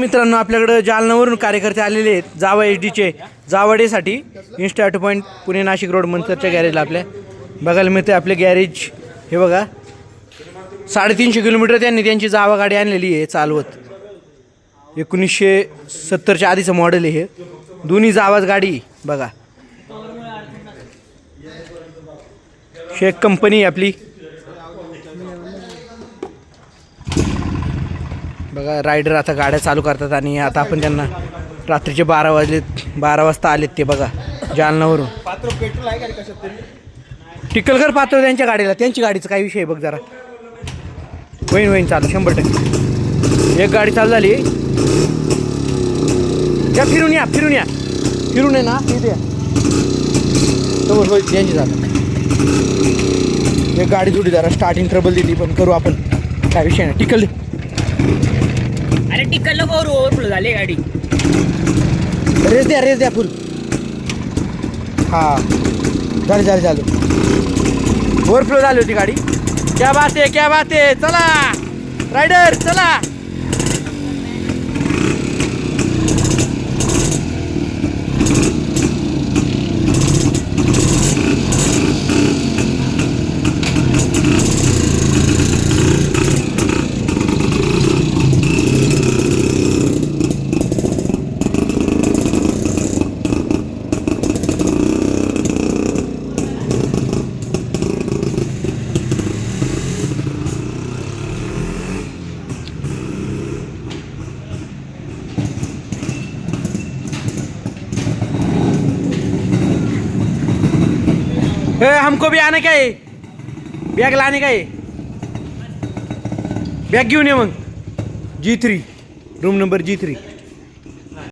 मित्रांनो, आपल्याकडे जालन्यावरून कार्यकर्ते आलेले आहेत जावा HD जावाडेसाठी insta point Pune Nashik road मंचरच्या गॅरेजला आपल्या बघायला मिळते. आपले गॅरेज हे बघा, 350 किलोमीटर त्यांनी त्यांची जावा गाडी आणलेली आहे चालवत. 1970च्या आधीचं मॉडेल आहे हे. दोन्ही जावाच गाडी बघा. शेख कंपनी आपली बघा. रायडर आता गाड्या चालू करतात आणि आता आपण त्यांना रात्रीचे 12 वाजता आलेत ते बघा जालन्यावरून. पेट्रोल आहे का कशात तरी? टिकलकर पात्र त्यांच्या गाडीला, त्यांची गाडीचा काय विषय बघ जरा. होईन चालू 100%. एक गाडी चालू झाली. या फिरून आहे ना तिथे होईल त्यांची झालं. एक गाडी थोडी जरा स्टार्टिंग ट्रबल दिली, पण करू आपण, काय विषय नाही. टिकल अरे टिकल नको ओव्हरफ्लो झाली गाडी. रेस द्या फुल. हां झालं ओव्हरफ्लो झाली होती गाडी. क्या बात आहे. चला रायडर चला. हमको भी आने का है, बॅग लाने का है. बॅग घेऊन ये मग. G3 room number G3.